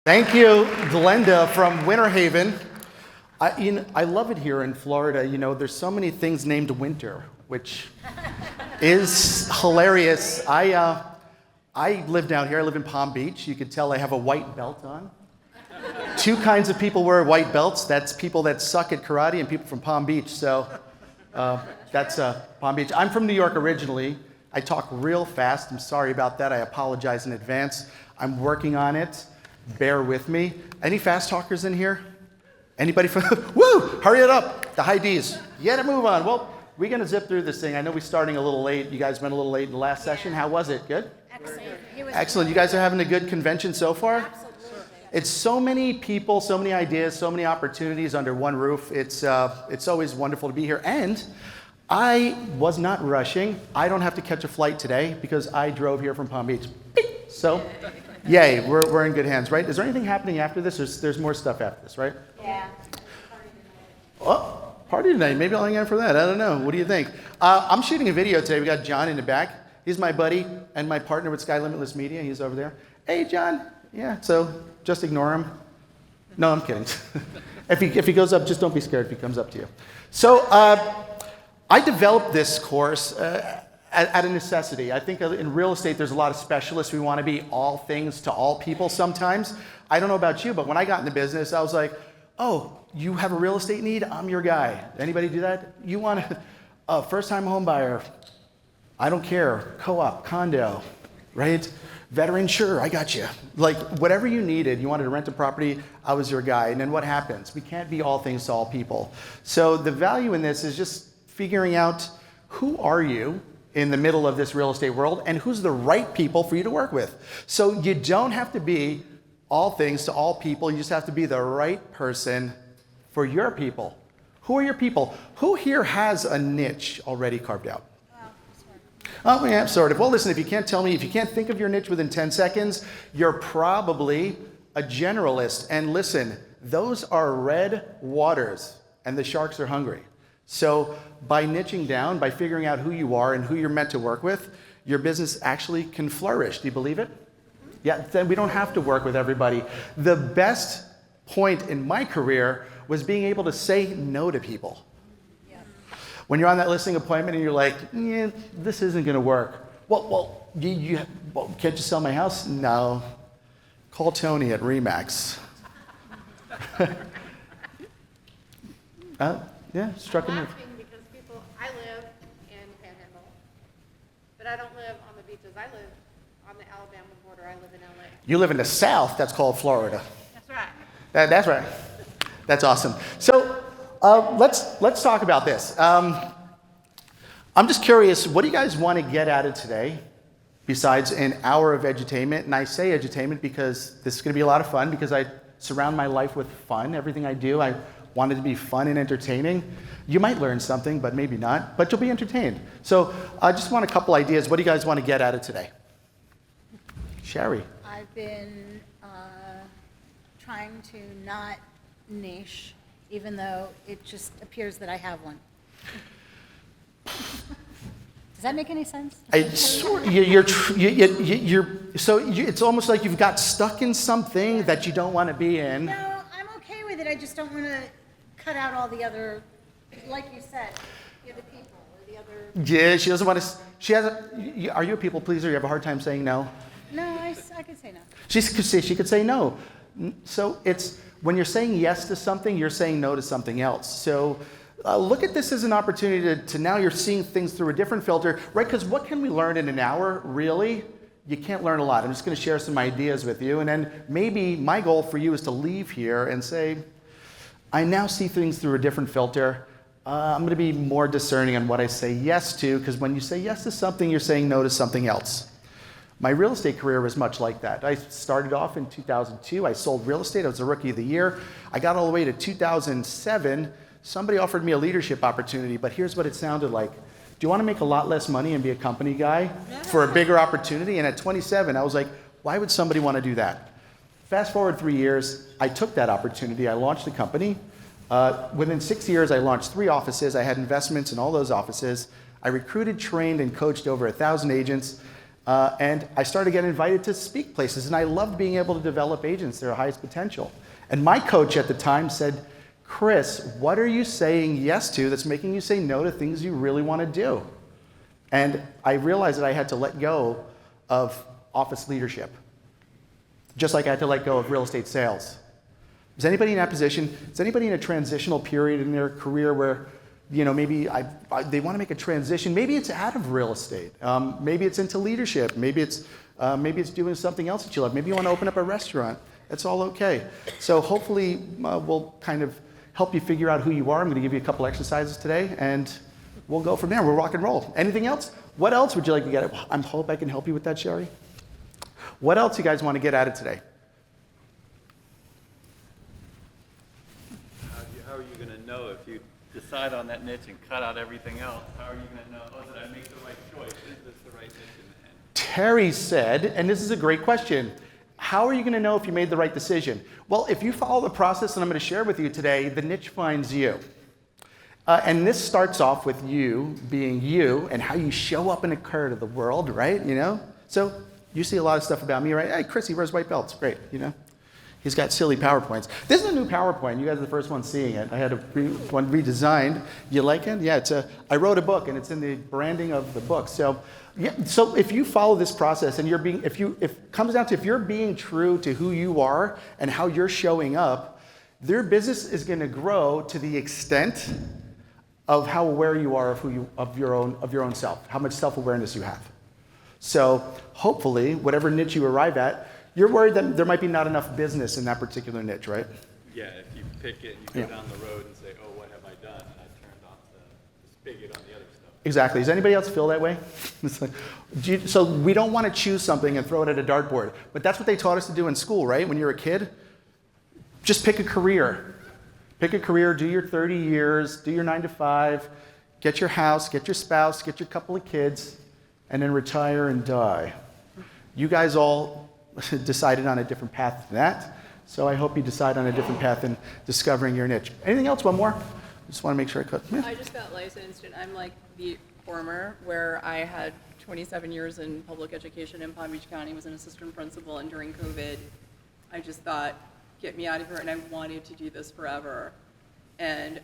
Thank you, Glenda from Winter Haven. I love it here in Florida. You know, there's so many things named winter, which is hilarious. I live down here. I live in Palm Beach. You could tell I have a white belt on. Two kinds of people wear white belts. That's people that suck at karate and people from Palm Beach. So that's Palm Beach. I'm from New York originally. I talk real fast. I'm sorry about that. I apologize in advance. I'm working on it. Bear with me. Any fast talkers in here? Anybody from, woo, hurry it up. The high Ds. Yeah, to move on. Well, we're going to zip through this thing. I know we're starting a little late. You guys went a little late in the last session. How was it? Good? Excellent. Excellent. You guys are having a good convention so far? Absolutely. It's so many people, so many ideas, so many opportunities under one roof. It's always wonderful to be here. And I was not rushing. I don't have to catch a flight today because I drove here from Palm Beach. So, yay, we're in good hands, right? Is there anything happening after this? There's more stuff after this, right? Yeah. Oh, party tonight. Maybe I'll hang out for that. I don't know. What do you think? I'm shooting a video today. We got John in the back. He's my buddy and my partner with Sky Limitless Media. He's over there. Hey, John. Yeah, so just ignore him. No, I'm kidding. If he goes up, just don't be scared if he comes up to you. So I developed this course at a necessity. I think in real estate, there's a lot of specialists. We want to be all things to all people sometimes. I don't know about you, but when I got in the business, I was like, oh, you have a real estate need? I'm your guy. Anybody do that? You want a first-time home buyer? I don't care. Co-op, condo, right? Veteran, sure, I got you. Like, whatever you needed, you wanted to rent a property, I was your guy. And then what happens? We can't be all things to all people. So the value in this is just figuring out who are you in the middle of this real estate world and who's the right people for you to work with. So you don't have to be all things to all people. You just have to be the right person for your people. Who are your people? Who here has a niche already carved out? Oh, yeah, sort of. Well, listen, if you can't think of your niche within 10 seconds, you're probably a generalist. And listen, those are red waters, and the sharks are hungry. So by niching down, by figuring out who you are and who you're meant to work with, your business actually can flourish. Do you believe it? Yeah, then we don't have to work with everybody. The best point in my career was being able to say no to people. When you're on that listing appointment and you're like, yeah, this isn't going to work. Well, can't you sell my house? No. Call Tony at Remax. Yeah, struck a nerve. Because I live in Panhandle, but I don't live on the beaches. I live on the Alabama border. I live in LA. You live in the South. That's called Florida. That's right. That's right. That's awesome. So let's talk about this. I'm just curious, what do you guys want to get out of today besides an hour of edutainment? And I say edutainment because this is going to be a lot of fun because I surround my life with fun. Everything I do, I want it to be fun and entertaining. You might learn something, but maybe not, but you'll be entertained. So I just want a couple ideas. What do you guys want to get out of today? Sherry. I've been trying to not niche, even though it just appears that I have one. Does that make any sense? So it's almost like you've got stuck in something that you don't want to be in. No, I'm okay with it. I just don't want to cut out all the other, like you said, the other people or the other. Yeah, she doesn't want to. Are you a people pleaser? You have a hard time saying no? No, I could say no. She could say no. So it's when you're saying yes to something, you're saying no to something else. So look at this as an opportunity to now you're seeing things through a different filter, right? Because what can we learn in an hour? Really, you can't learn a lot. I'm just going to share some ideas with you, and then maybe my goal for you is to leave here and say, I now see things through a different filter. I'm going to be more discerning on what I say yes to, because when you say yes to something, you're saying no to something else. My real estate career was much like that. I started off in 2002. I sold real estate. I was a rookie of the year. I got all the way to 2007. Somebody offered me a leadership opportunity, but here's what it sounded like. Do you want to make a lot less money and be a company guy for a bigger opportunity? And at 27, I was like, why would somebody want to do that? Fast forward 3 years, I took that opportunity. I launched a company. Within 6 years, I launched 3 offices. I had investments in all those offices. I recruited, trained, and coached over 1,000 agents. And I started getting invited to speak places, and I loved being able to develop agents to their highest potential. And my coach at the time said, Chris, what are you saying yes to that's making you say no to things you really want to do? And I realized that I had to let go of office leadership, just like I had to let go of real estate sales. Is anybody in that position? Is anybody in a transitional period in their career where, maybe they want to make a transition? Maybe it's out of real estate. Maybe it's into leadership. Maybe it's doing something else that you love. Maybe you want to open up a restaurant. It's all okay. So hopefully we'll kind of help you figure out who you are. I'm going to give you a couple exercises today, and we'll go from there. We'll rock and roll. Anything else? What else would you like to get at? I hope I can help you with that, Sherry. What else you guys want to get at it today? How are you going to know if you decide on that niche and cut out everything else? How are you going to know, did I make the right choice? Is this the right niche in the end? Terry said, and this is a great question, how are you going to know if you made the right decision? Well, if you follow the process that I'm going to share with you today, the niche finds you. And this starts off with you being you and how you show up and occur to the world, right? So you see a lot of stuff about me, right? Hey, Chris, he wears white belts. Great, He's got silly PowerPoints. This is a new PowerPoint. You guys are the first ones seeing it. I had one redesigned. You like it? Yeah, I wrote a book, and it's in the branding of the book. So, yeah, so if you follow this process, and if it comes down to if you're being true to who you are and how you're showing up, their business is going to grow to the extent of how aware you are of your own self, how much self-awareness you have. So hopefully, whatever niche you arrive at, you're worried that there might be not enough business in that particular niche, right? Yeah, if you pick it and you go down the road and say, oh, what have I done? And I turned off the spigot on the other stuff. Exactly. Does anybody else feel that way? So we don't want to choose something and throw it at a dartboard. But that's what they taught us to do in school, right? When you're a kid, just pick a career. Pick a career, do your 30 years, do your 9 to 5, get your house, get your spouse, get your couple of kids, and then retire and die. You guys all decided on a different path than that, so I hope you decide on a different path in discovering your niche. Anything else? One more? Just want to make sure I cut. Yeah. I just got licensed, and I'm like the former, where I had 27 years in public education in Palm Beach County, was an assistant principal, and during COVID, I just thought, get me out of here, and I wanted to do this forever. And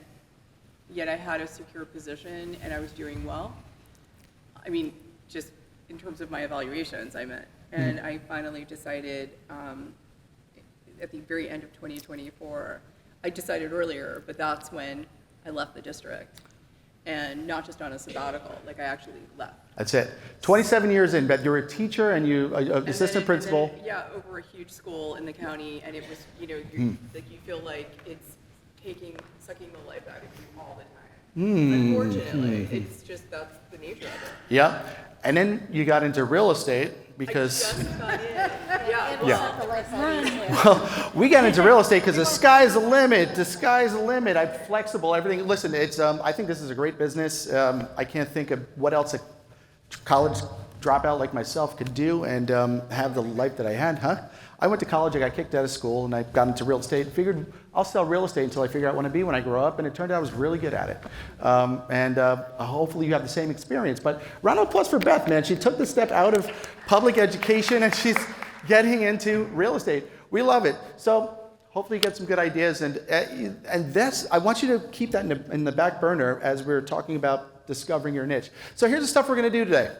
yet I had a secure position, and I was doing well. I mean, just in terms of my evaluations, I meant. And I finally decided at the very end of 2024, I decided earlier, but that's when I left the district. And not just on a sabbatical, like I actually left. That's it. 27 years in, but you're a teacher and you assistant principal. Yeah, over a huge school in the county, and it was, like you feel like it's sucking the life out of you all the time. Unfortunately, it's just, that's the nature of it. Yeah. And then you got into real estate because. I just got in. Yeah. Well, we got into real estate because the sky's the limit. The sky's the limit. I'm flexible. Everything. Listen, it's. I think this is a great business. I can't think of what else a college dropout like myself could do and have the life that I had. I went to college. I got kicked out of school, and I got into real estate. Figured I'll sell real estate until I figure out what I want to be when I grow up. And it turned out I was really good at it. And hopefully you have the same experience. But round of applause for Beth, man. She took the step out of public education, and she's getting into real estate. We love it. So hopefully you get some good ideas. And that's, I want you to keep that in the back burner as we're talking about discovering your niche. So here's the stuff we're going to do today.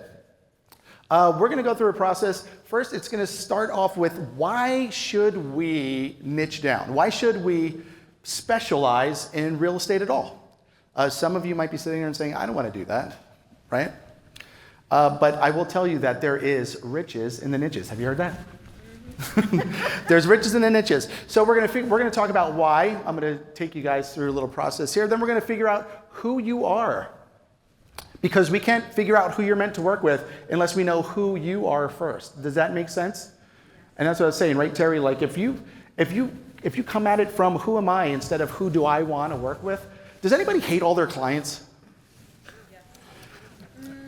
We're going to go through a process. First, it's going to start off with why should we niche down? Why should we specialize in real estate at all? Some of you might be sitting there and saying, I don't want to do that, right? But I will tell you that there is riches in the niches. Have you heard that? There's riches in the niches. So we're going to talk about why. I'm going to take you guys through a little process here. Then we're going to figure out who you are. Because we can't figure out who you're meant to work with unless we know who you are first. Does that make sense? And that's what I was saying, right, Terry? Like if you come at it from who am I instead of who do I want to work with, does anybody hate all their clients? Yes.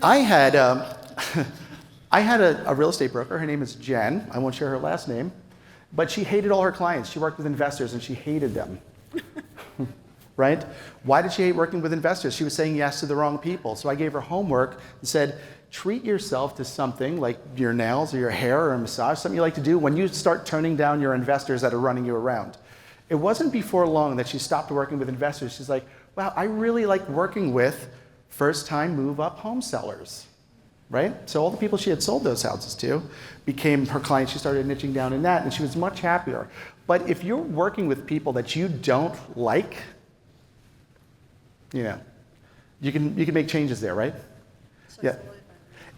I had a real estate broker. Her name is Jen. I won't share her last name, but she hated all her clients. She worked with investors and she hated them. right? Why did she hate working with investors? She was saying yes to the wrong people. So I gave her homework and said, treat yourself to something like your nails or your hair or a massage, something you like to do when you start turning down your investors that are running you around. It wasn't before long that she stopped working with investors. She's like, wow, I really like working with first-time move-up home sellers, right? So all the people she had sold those houses to became her clients. She started niching down in that, and she was much happier. But if you're working with people that you don't like, you can make changes there, right? Yeah.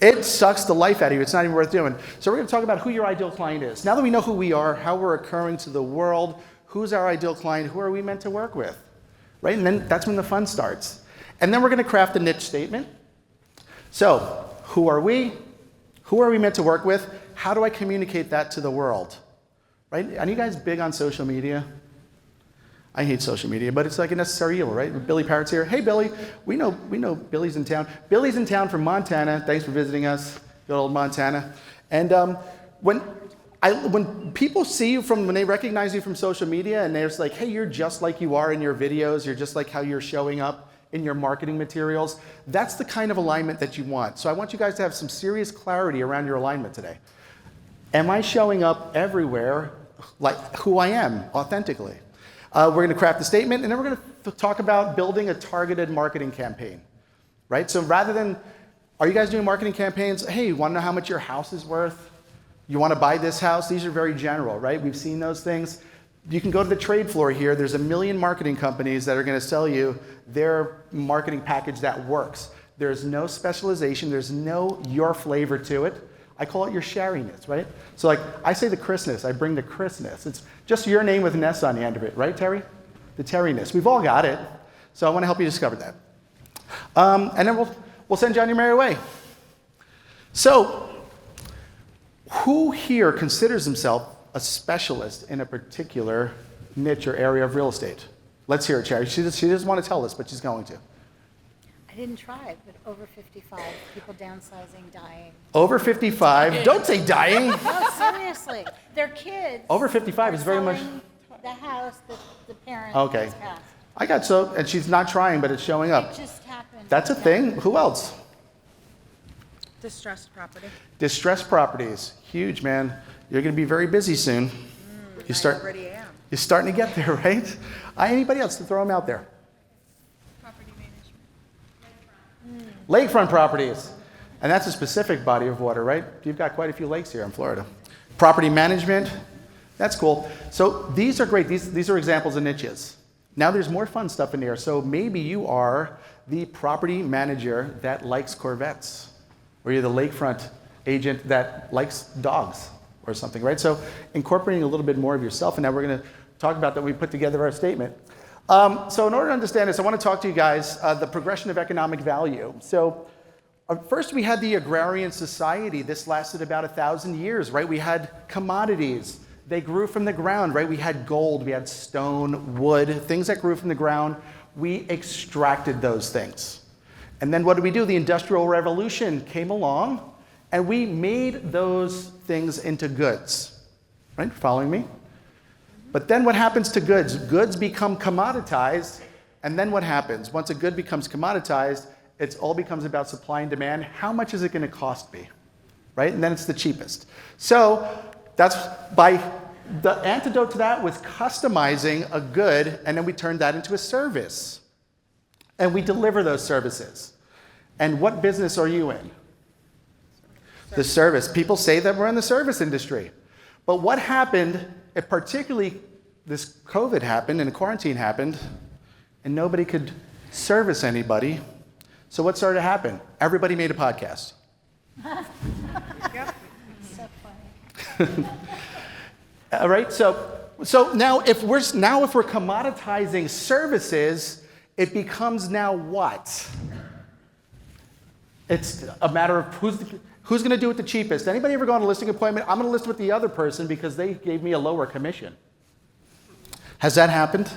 It sucks the life out of you. It's not even worth doing. So we're going to talk about who your ideal client is. Now that we know who we are, how we're occurring to the world, who's our ideal client, who are we meant to work with, right? And then that's when the fun starts. And then we're going to craft a niche statement. So who are we? Who are we meant to work with? How do I communicate that to the world, right? Are you guys big on social media? I hate social media, but it's like a necessary evil, right? Billy Parrott's here. Hey, Billy. We know Billy's in town. Billy's in town from Montana. Thanks for visiting us, good old Montana. And when people see you when they recognize you from social media and they're just like, hey, you're just like you are in your videos, you're just like how you're showing up in your marketing materials, that's the kind of alignment that you want. So I want you guys to have some serious clarity around your alignment today. Am I showing up everywhere like who I am, authentically? We're going to craft a statement, and then we're going to talk about building a targeted marketing campaign, right? So rather than, are you guys doing marketing campaigns? Hey, you want to know how much your house is worth? You want to buy this house? These are very general, right? We've seen those things. You can go to the trade floor here. There's a million marketing companies that are going to sell you their marketing package that works. There's no specialization. There's no your flavor to it. I call it your shariness, right? So like I say the Christmas, I bring the Christmas. It's just your name with an S on the end of it, right, Terry? The Terryness. We've all got it. So I want to help you discover that. And then we'll send you on your merry way. So who here considers himself a specialist in a particular niche or area of real estate? Let's hear it, Terry. She doesn't want to tell us, but she's going to. I didn't try, but over 55, people downsizing, dying. Over 55, don't say dying. No, seriously, their kids. Over 55 is very much. selling the house that the parent Okay. has passed. I got so, and she's not trying, but it's showing up. It just happened. That's a thing. Who else? Distressed property. Distressed properties, huge, man. You're going to be very busy soon. I already am. You're starting to get there, right? Anybody else to throw them out there? Property management. Lakefront properties, and that's a specific body of water, right? You've got quite a few lakes here in Florida. Property management, that's cool. So these are great. These are examples of niches. Now there's more fun stuff in here. So maybe you are the property manager that likes Corvettes, or you're the lakefront agent that likes dogs or something, right? So incorporating a little bit more of yourself, and now we're going to talk about that. We put together our statement. So in order to understand this, I want to talk to you guys the progression of economic value. So first we had the agrarian society. This lasted about 1,000 years, right? We had commodities. They grew from the ground, right? We had gold, we had stone, wood, things that grew from the ground. We extracted those things. And then what did we do? The Industrial Revolution came along, and we made those things into goods, right? Following me? But then what happens to goods? Goods become commoditized, and then what happens? Once a good becomes commoditized, it all becomes about supply and demand. How much is it going to cost me, right? And then it's the cheapest. So that's the antidote to that was customizing a good, and then we turned that into a service. And we deliver those services. And what business are you in? The service. People say that we're in the service industry. But what happened, particularly this COVID happened and the quarantine happened, and nobody could service anybody. So what started to happen? Everybody made a podcast. So funny. All right, so now if we're commoditizing services, it becomes now what? It's a matter of who's going to do it the cheapest. Anybody ever go on a listing appointment? I'm going to list with the other person because they gave me a lower commission. Has that happened?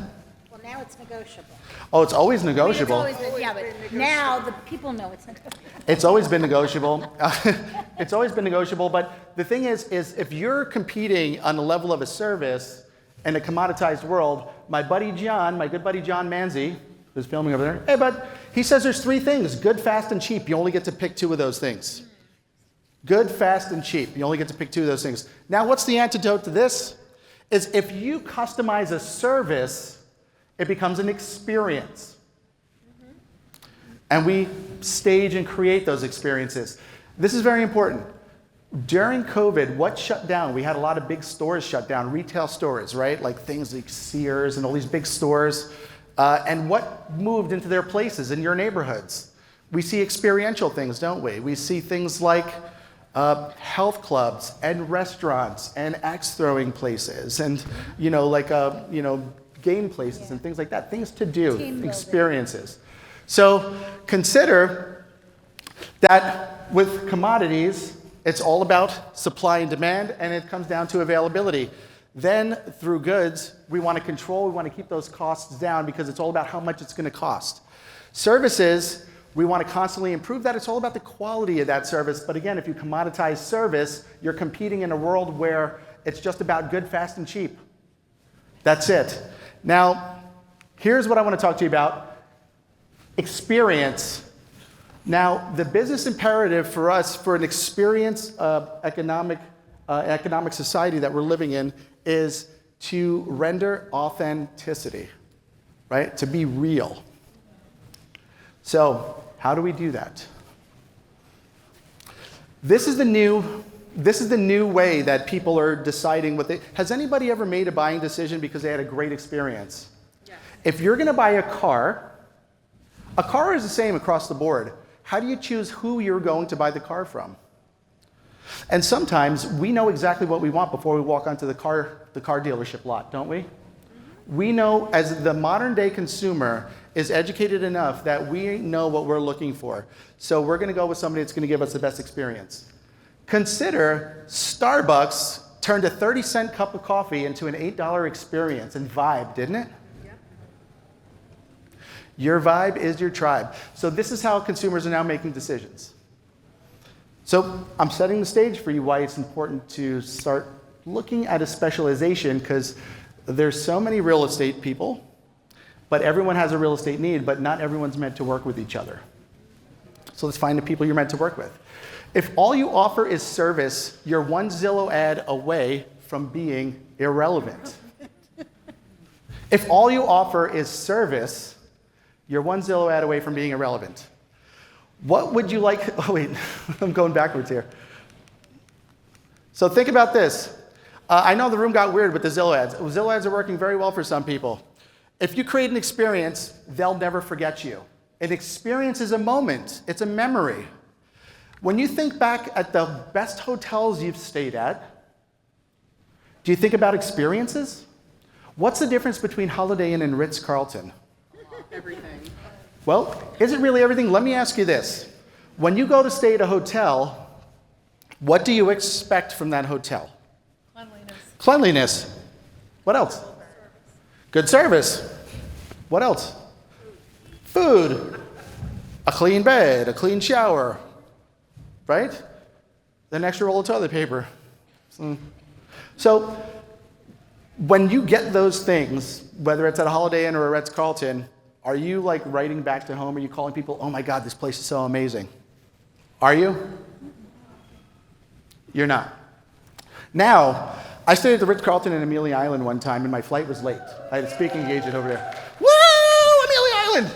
Well, now it's negotiable. Oh, it's always I mean, negotiable. it's always been, yeah, but now the people know it's negotiable. It's always been negotiable. It's always been negotiable. But the thing is if you're competing on the level of a service in a commoditized world, my buddy John, my good buddy John Manzi, who's filming over there, hey bud, he says there's 3 things, good, fast, and cheap. You only get to pick 2 of those things. Good, fast, and cheap. You only get to pick 2 of those things. Now, what's the antidote to this? Is if you customize a service, it becomes an experience. And we stage and create those experiences. This is very important. During COVID, what shut down? We had a lot of big stores shut down, retail stores, right? Like things like Sears and all these big stores. And what moved into their places in your neighborhoods? We see experiential things, don't we? We see things like health clubs and restaurants and axe throwing places and, game places and things like that. Things to do, experiences. So consider that with commodities, it's all about supply and demand, and it comes down to availability. Then through goods, we want to control, we want to keep those costs down because it's all about how much it's going to cost. Services, we want to constantly improve that. It's all about the quality of that service. But again, if you commoditize service, you're competing in a world where it's just about good, fast, and cheap. That's it. Now, here's what I want to talk to you about. Experience. Now, the business imperative for us, for an experience economic society that we're living in, is to render authenticity, right? To be real. So, how do we do that? This is the new way that people are deciding what they. Has anybody ever made a buying decision because they had a great experience? Yeah. If you're going to buy a car is the same across the board. How do you choose who you're going to buy the car from? And sometimes we know exactly what we want before we walk onto the car dealership lot, don't we? We know, as the modern day consumer is educated enough, that we know what we're looking for. So we're going to go with somebody that's going to give us the best experience. Consider Starbucks turned a 30-cent cup of coffee into an $8 experience and vibe, didn't it? Your vibe is your tribe. So this is how consumers are now making decisions. So I'm setting the stage for you why it's important to start looking at a specialization, because there's so many real estate people, but everyone has a real estate need, but not everyone's meant to work with each other. So let's find the people you're meant to work with. If all you offer is service, you're one Zillow ad away from being irrelevant. If all you offer is service, you're one Zillow ad away from being irrelevant. What would you like? Oh, wait, I'm going backwards here. So think about this. I know the room got weird with the Zillow ads. Zillow ads are working very well for some people. If you create an experience, they'll never forget you. An experience is a moment. It's a memory. When you think back at the best hotels you've stayed at, do you think about experiences? What's the difference between Holiday Inn and Ritz-Carlton? Everything. Well, is it really everything? Let me ask you this. When you go to stay at a hotel, what do you expect from that hotel? Cleanliness. What else? Good service. What else? Food. A clean bed, a clean shower. Right? An extra roll of toilet paper. So, when you get those things, whether it's at a Holiday Inn or a Ritz-Carlton, are you like writing back to home? Are you calling people, oh my God, this place is so amazing? Are you? You're not. Now, I stayed at the Ritz-Carlton in Amelia Island one time, and my flight was late. I had a speaking engagement over there. Woo! Amelia Island!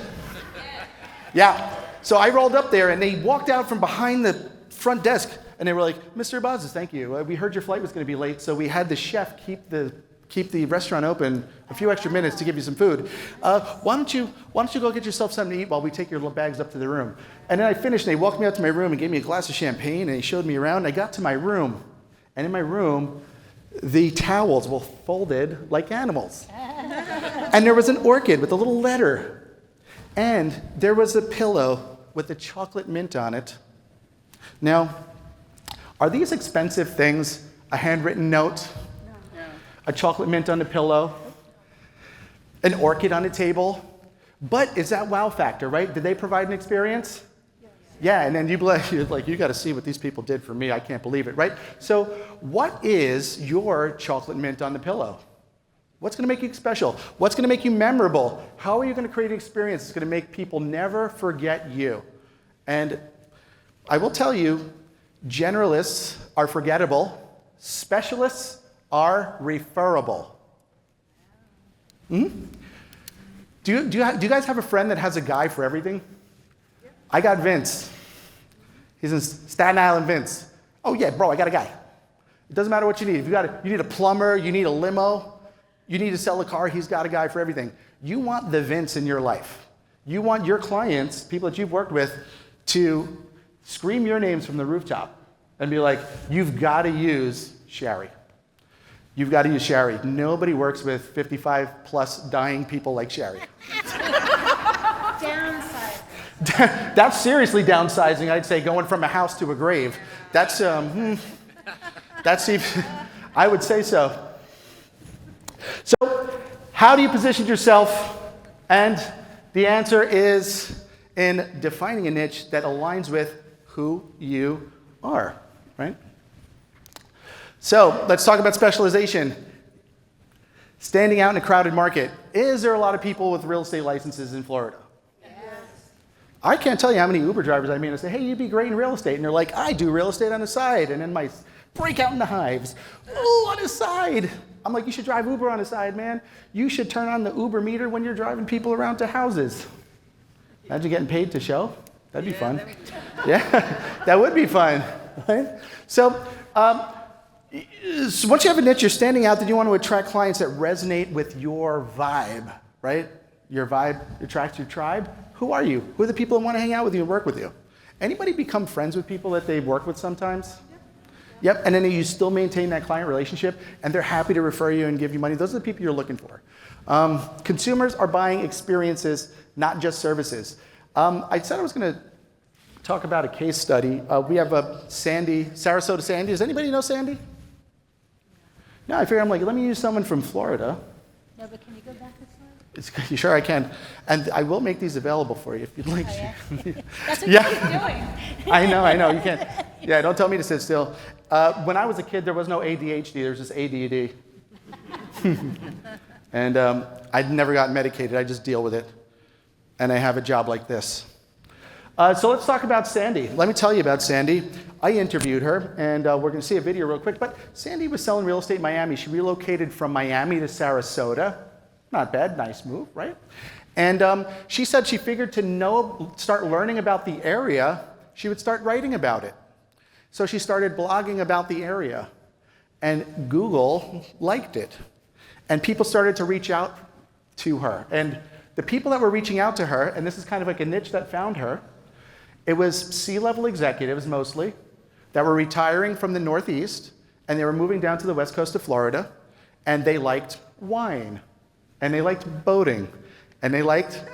Yeah. So I rolled up there, and they walked out from behind the front desk, and they were like, Mr. Bazes, thank you. We heard your flight was going to be late, so we had the chef keep the restaurant open a few extra minutes to give you some food. Why don't you go get yourself something to eat while we take your little bags up to the room? And then I finished, and they walked me out to my room and gave me a glass of champagne, and he showed me around. And I got to my room, and in my room, the towels were folded like animals. And there was an orchid with a little letter. And there was a pillow with a chocolate mint on it. Now, are these expensive things? A handwritten note? No. A chocolate mint on the pillow? An orchid on the table? But is that wow factor, right? Did they provide an experience? Yeah, and then you're like, you got to see what these people did for me. I can't believe it, right? So what is your chocolate mint on the pillow? What's going to make you special? What's going to make you memorable? How are you going to create an experience that's going to make people never forget you? And I will tell you, generalists are forgettable. Specialists are referable. Hmm? Do you guys have a friend that has a guy for everything? I got Vince. He's in Staten Island, Vince. Oh yeah, bro, I got a guy. It doesn't matter what you need. If you need a plumber, you need a limo, you need to sell a car, he's got a guy for everything. You want the Vince in your life. You want your clients, people that you've worked with, to scream your names from the rooftop and be like, you've got to use Sherry. You've got to use Sherry. Nobody works with 55 plus dying people like Sherry. Downside. That's seriously downsizing, I'd say, going from a house to a grave. That's even, I would say so. So, how do you position yourself? And the answer is in defining a niche that aligns with who you are, right? So, let's talk about specialization. Standing out in a crowded market. Is there a lot of people with real estate licenses in Florida? I can't tell you how many Uber drivers I meet and say, hey, you'd be great in real estate. And they're like, I do real estate on the side. And then my break out in the hives. Oh, on the side. I'm like, you should drive Uber on the side, man. You should turn on the Uber meter when you're driving people around to houses. Imagine getting paid to show. That'd be fun. Yeah, that would be fun. Right? So once you have a niche, you're standing out, then you want to attract clients that resonate with your vibe, right? Your vibe attracts your tribe. Who are you? Who are the people that want to hang out with you and work with you? Anybody become friends with people that they've worked with sometimes? Yep, and then you still maintain that client relationship, and they're happy to refer you and give you money. Those are the people you're looking for. Consumers are buying experiences, not just services. I said I was going to talk about a case study. We have Sandy, Sarasota Sandy. Does anybody know Sandy? No, I figured I'm like, let me use someone from Florida. No, but can you go back a slide? You sure I can? And I will make these available for you if you'd like. Oh, yeah? to. That's what Yeah. you keep doing. I know, you can't. Yeah, don't tell me to sit still. When I was a kid, there was no ADHD, there was just ADD. And I'd never gotten medicated, I just deal with it. And I have a job like this. So let's talk about Sandy. Let me tell you about Sandy. I interviewed her, and we're going to see a video real quick. But Sandy was selling real estate in Miami. She relocated from Miami to Sarasota. Not bad, nice move, right? And she said she figured to start learning about the area, she would start writing about it. So she started blogging about the area, and Google liked it. And people started to reach out to her. And the people that were reaching out to her, and this is kind of like a niche that found her, it was C-level executives mostly that were retiring from the Northeast, and they were moving down to the west coast of Florida, and they liked wine. And they liked boating, and they liked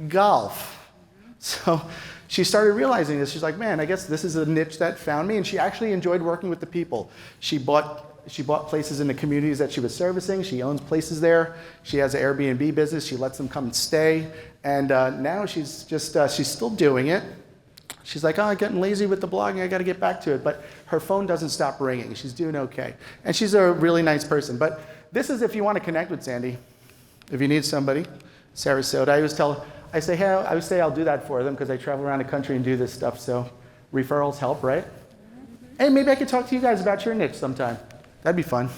golf. So she started realizing this. She's like, man, I guess this is a niche that found me, and she actually enjoyed working with the people. She bought places in the communities that she was servicing. She owns places there. She has an Airbnb business. She lets them come and stay. And now she's still doing it. She's like, oh, I'm getting lazy with the blogging. I got to get back to it. But her phone doesn't stop ringing. She's doing okay. And she's a really nice person. But this is if you want to connect with Sandy. If you need somebody, Sarasota, I say I'll do that for them because I travel around the country and do this stuff, so referrals help, right? Hey, maybe I could talk to you guys about your niche sometime. That'd be fun.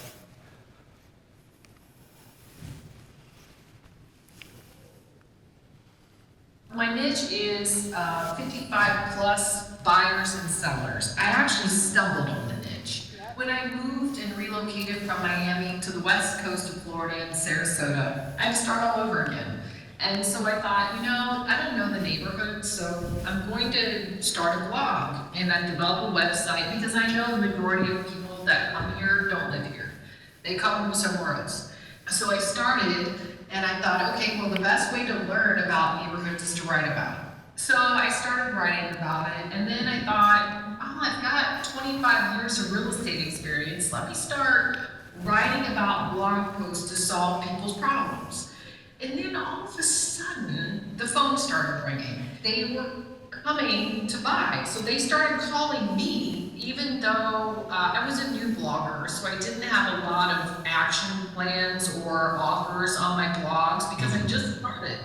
My niche is 55 plus buyers and sellers. I actually stumbled on the niche. When I moved and relocated from Miami to the west coast of Florida and Sarasota, I had to start all over again. And so I thought, I don't know the neighborhood, so I'm going to start a blog. And I developed a website because I know the majority of people that come here don't live here. They come from somewhere else. So I started, and I thought, okay, well, the best way to learn about neighborhoods is to write about it. So I started writing about it, and then I thought, I've got 25 years of real estate experience. Let me start writing about blog posts to solve people's problems. And then all of a sudden, the phone started ringing. They were coming to buy, so they started calling me, even though I was a new blogger, so I didn't have a lot of action plans or offers offers on my blogs because I just started.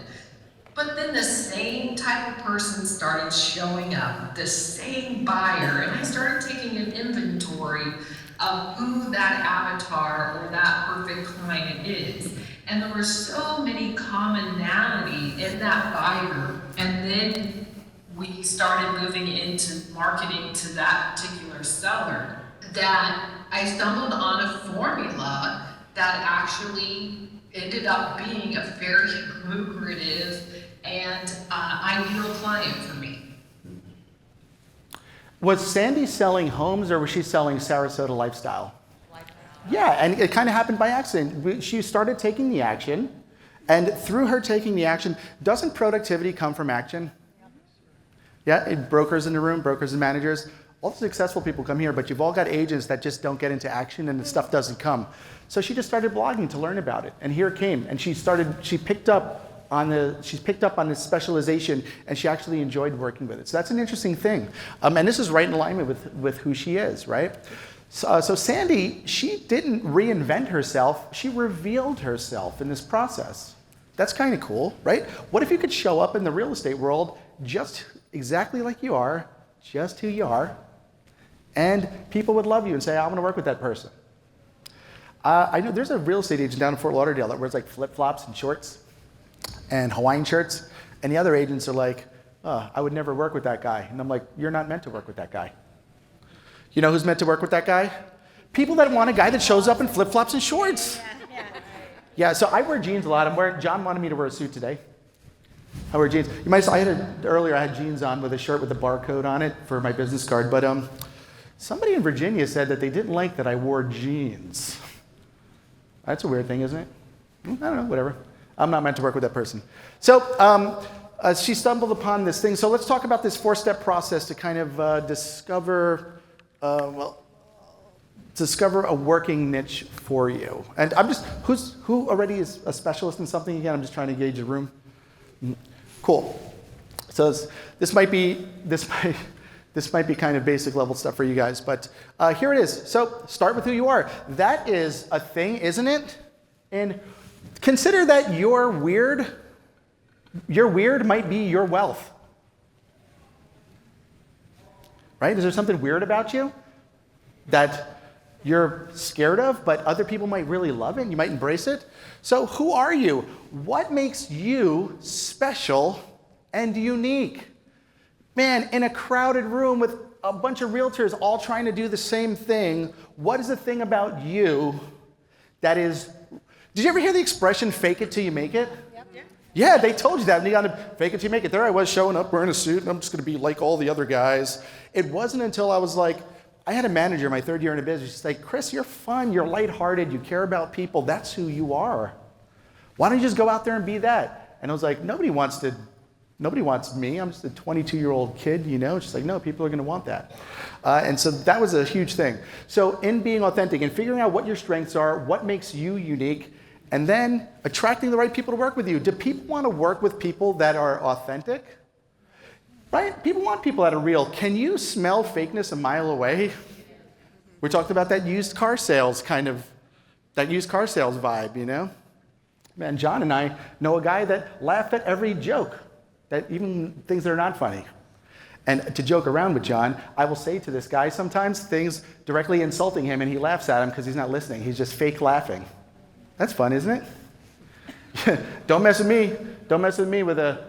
But then the same type of person started showing up, the same buyer, and I started taking an inventory of who that avatar or that perfect client is. And there were so many commonality in that buyer, and then we started moving into marketing to that particular seller that I stumbled on a formula that actually ended up being a very lucrative and ideal client for me. Was Sandy selling homes or was she selling Sarasota lifestyle? Yeah, and it kind of happened by accident. She started taking the action, and through her taking the action, doesn't productivity come from action? Yeah, brokers in the room, brokers and managers, all the successful people come here, but you've all got agents that just don't get into action and the stuff doesn't come. So she just started blogging to learn about it, and here it came. And she picked up on this specialization, and she actually enjoyed working with it. So that's an interesting thing. And this is right in alignment with who she is, right? So Sandy, she didn't reinvent herself, she revealed herself in this process. That's kind of cool, right? What if you could show up in the real estate world just exactly like you are, just who you are, and people would love you and say, I want to work with that person. I know there's a real estate agent down in Fort Lauderdale that wears like flip-flops and shorts and Hawaiian shirts, and the other agents are like, I would never work with that guy. And I'm like, you're not meant to work with that guy. You know who's meant to work with that guy? People that want a guy that shows up in flip-flops and shorts. Yeah, so I wear jeans a lot. John wanted me to wear a suit today. I wear jeans. You might say, earlier I had jeans on with a shirt with a barcode on it for my business card, but somebody in Virginia said that they didn't like that I wore jeans. That's a weird thing, isn't it? I don't know, whatever. I'm not meant to work with that person. So she stumbled upon this thing. So let's talk about this 4-step process to kind of discover a working niche for you. And I'm just, who already is a specialist in something? Again, I'm just trying to gauge the room. Cool. So this might be kind of basic level stuff for you guys, but here it is. So start with who you are. That is a thing, isn't it? And consider that your weird might be your wealth. Right? Is there something weird about you that you're scared of, but other people might really love it and you might embrace it? So who are you? What makes you special and unique? Man, in a crowded room with a bunch of realtors all trying to do the same thing, what is the thing about you that is... Did you ever hear the expression, fake it till you make it? Yep. Yeah, they told you that. And you got to fake it till you make it. There I was showing up wearing a suit, and I'm just going to be like all the other guys. It wasn't until I was like, I had a manager my 3rd year in the business. She's like, Chris, you're fun, you're lighthearted, you care about people. That's who you are. Why don't you just go out there and be that? And I was like, nobody wants me. I'm just a 22-year-old kid, you know. She's like, no, people are going to want that. And so that was a huge thing. So in being authentic and figuring out what your strengths are, what makes you unique, and then attracting the right people to work with you. Do people want to work with people that are authentic? Right? People want people that are real. Can you smell fakeness a mile away? We talked about that used car sales vibe, you know? Man, John and I know a guy that laughed at every joke, that even things that are not funny. And to joke around with John, I will say to this guy sometimes things directly insulting him, and he laughs at him because he's not listening. He's just fake laughing. That's fun, isn't it? Don't mess with me. Don't mess with me with a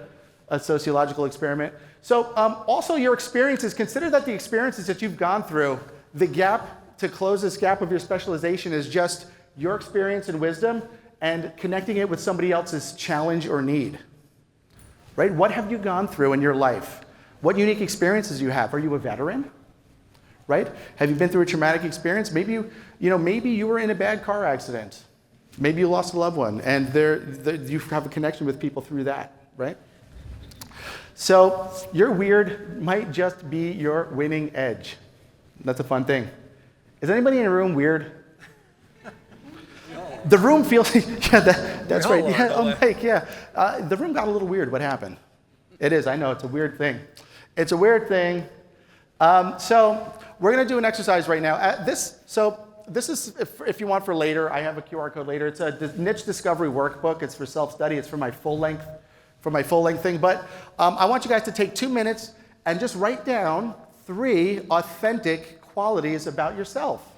sociological experiment. So also your experiences, consider that the experiences that you've gone through, the gap to close this gap of your specialization is just your experience and wisdom and connecting it with somebody else's challenge or need. Right? What have you gone through in your life? What unique experiences you have? Are you a veteran? Right? Have you been through a traumatic experience? Maybe you were in a bad car accident. Maybe you lost a loved one, and you have a connection with people through that, right? So your weird might just be your winning edge. That's a fun thing. Is anybody in the room weird? The room feels, yeah, that's right. Yeah, oh, Mike, yeah. The room got a little weird. What happened? It is, I know, it's a weird thing. It's a weird thing. So we're going to do an exercise right now. this is, if you want for later, I have a QR code later. It's a niche discovery workbook. It's for self-study. It's for my full-length thing. But I want you guys to take 2 minutes and just write down 3 authentic qualities about yourself.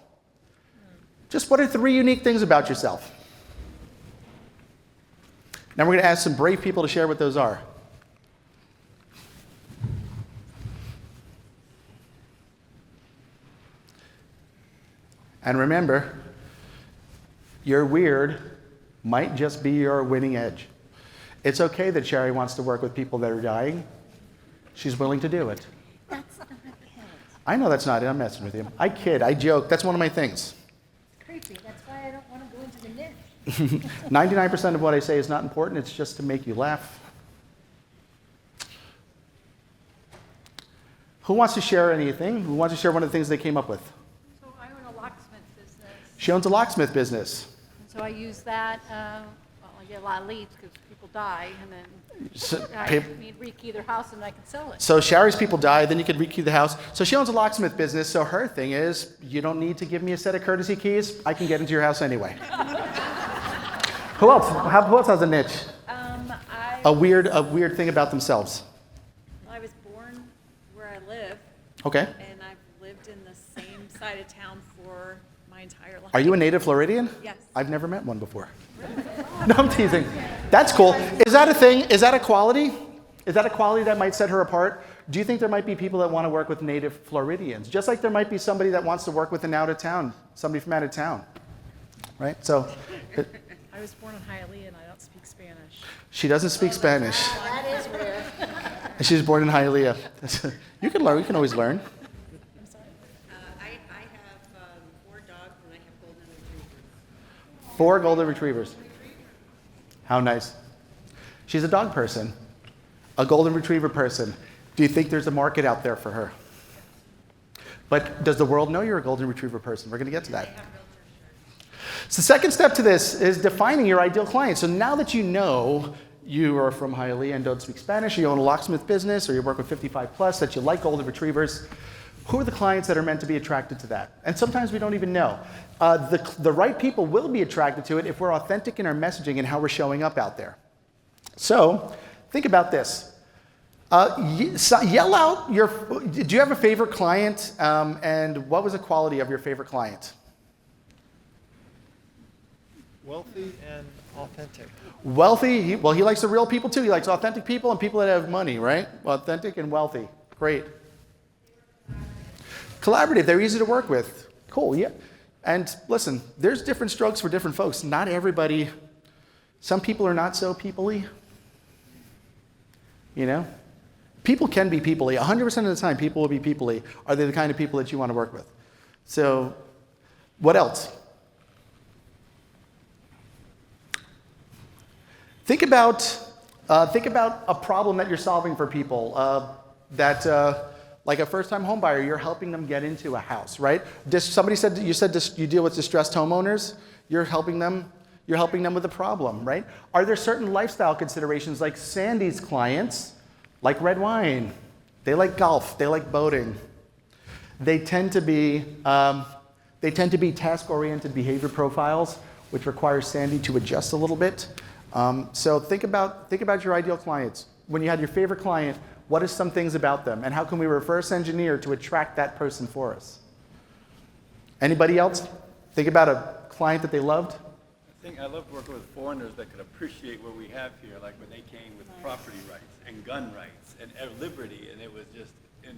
Just what are 3 unique things about yourself? Now we're going to ask some brave people to share what those are. And remember, your weird might just be your winning edge. It's okay that Sherry wants to work with people that are dying. She's willing to do it. That's not it. I know that's not it. I'm messing with you. I kid. I joke. That's one of my things. It's creepy. That's why I don't want to go into the niche. 99% of what I say is not important. It's just to make you laugh. Who wants to share anything? Who wants to share one of the things they came up with? So I own a locksmith business. She owns a locksmith business. So I use that, well, I get a lot of leads because people die, and then So, I need to rekey their house and I can sell it. so Sherry's people die, then you could rekey the house. So she owns a locksmith business, so her thing is, you don't need to give me a set of courtesy keys. I can get into your house anyway. Who else? Who else has a niche? A weird thing about themselves. I was born where I live, Okay. and I've lived in the same side of town for my entire life. Are you a native Floridian? Yes. I've never met one before. No, I'm teasing. That's cool. Is that a thing? Is that a quality? Is that a quality that might set her apart? Do you think there might be people that want to work with native Floridians? Just like there might be somebody that wants to work with somebody from out of town, right? So I was born in Hialeah and I don't speak Spanish. she doesn't speak Spanish. That is rare. And she's born in Hialeah. You can learn. You can always learn. I'm sorry. I have 4 dogs and I have golden retrievers. 4 golden retrievers. How nice. She's a dog person, a golden retriever person. Do you think there's a market out there for her? But does the world know you're a golden retriever person? We're going to get to that. So the second step to this is defining your ideal client. So now that you know you are from Hialeah and don't speak Spanish, or you own a locksmith business, or you work with 55 plus, that you like golden retrievers, who are the clients that are meant to be attracted to that? And sometimes we don't even know. The right people will be attracted to it if we're authentic in our messaging and how we're showing up out there. So think about this. Yell out do you have a favorite client? And what was the quality of your favorite client? Wealthy and authentic. Wealthy, he likes the real people too. He likes authentic people and people that have money, right? Authentic and wealthy. Great. Collaborative, they're easy to work with. Cool, yeah. And listen, there's different strokes for different folks. Not everybody, some people are not so people-y. You know? People can be people-y. 100% of the time, people will be people-y. Are they the kind of people that you want to work with? So, what else? Think about a problem that you're solving for people like a first-time home buyer, you're helping them get into a house, right? Somebody said you deal with distressed homeowners. You're helping them with a problem, right? Are there certain lifestyle considerations, like Sandy's clients, like red wine? They like golf. They like boating. They tend to be task-oriented behavior profiles, which requires Sandy to adjust a little bit. So think about your ideal clients. When you had your favorite client, what are some things about them? And how can we reverse engineer to attract that person for us? Anybody else? Think about a client that they loved. I loved working with foreigners that could appreciate what we have here, like when they came with property rights and gun rights and liberty, and it was it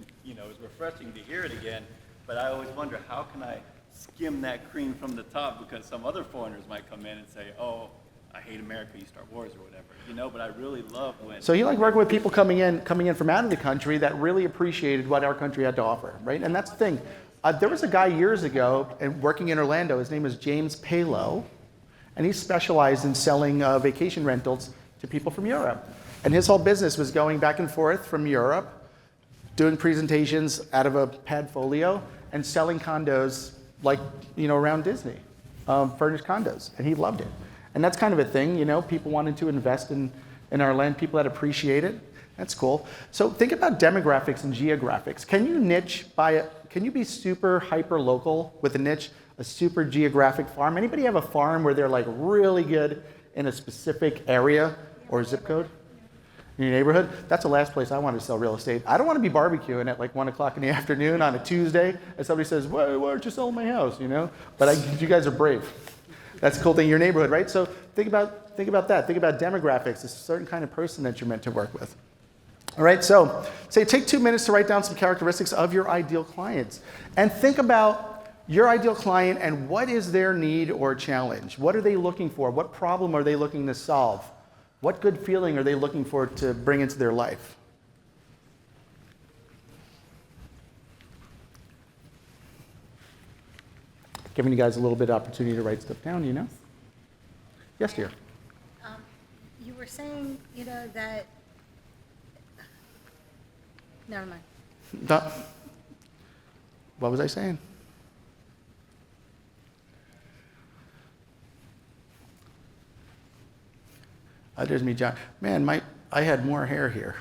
was refreshing to hear it again. But I always wonder, how can I skim that cream from the top, because some other foreigners might come in and say, oh, I hate America, you start wars or whatever, but I really love when... So you like working with people coming in from out of the country that really appreciated what our country had to offer, right? And that's the thing. There was a guy years ago working in Orlando, his name was James Palo, and he specialized in selling vacation rentals to people from Europe. And his whole business was going back and forth from Europe, doing presentations out of a padfolio, and selling condos around Disney, furnished condos, and he loved it. And that's kind of a thing, people wanted to invest in our land, people that appreciate it. That's cool. So think about demographics and geographics. Can you be super hyper local with a niche? a super geographic farm. Anybody have a farm where they're like really good in a specific area or zip code in your neighborhood? That's the last place I want to sell real estate. I don't want to be barbecuing at like 1 o'clock in the afternoon on a Tuesday and somebody says, why aren't you selling my house, you know? But you guys are brave. That's a cool thing in your neighborhood, right? So think about that. Think about demographics. It's a certain kind of person that you're meant to work with. All right, so say take 2 minutes to write down some characteristics of your ideal clients and think about your ideal client and what is their need or challenge. What are they looking for? What problem are they looking to solve? What good feeling are they looking for to bring into their life? Giving you guys a little bit of opportunity to write stuff down, you know? Yes, dear. You were saying, that, never mind. What was I saying? There's me, John. Man, I had more hair here.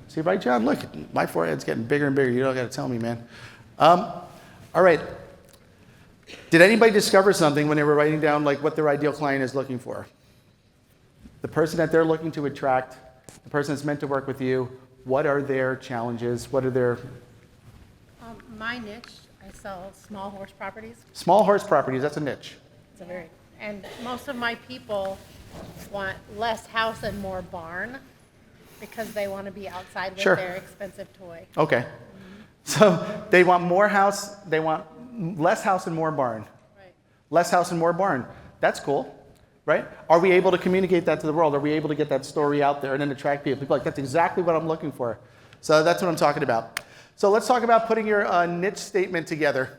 See, right, John? Look, my forehead's getting bigger and bigger. You don't got to tell me, man. All right. Did anybody discover something when they were writing down like what their ideal client is looking for? The person that they're looking to attract, the person that's meant to work with you, what are their challenges? What are their... My niche, I sell small horse properties. Small horse properties, that's a niche. It's a very, and most of my people want less house and more barn because they want to be outside with Sure. their expensive toy. Okay. So they want more house, they want less house and more barn. Right. Less house and more barn. That's cool, right? Are we able to communicate that to the world? Are we able to get that story out there and then attract people? People are like, that's exactly what I'm looking for. So that's what I'm talking about. So let's talk about putting your niche statement together.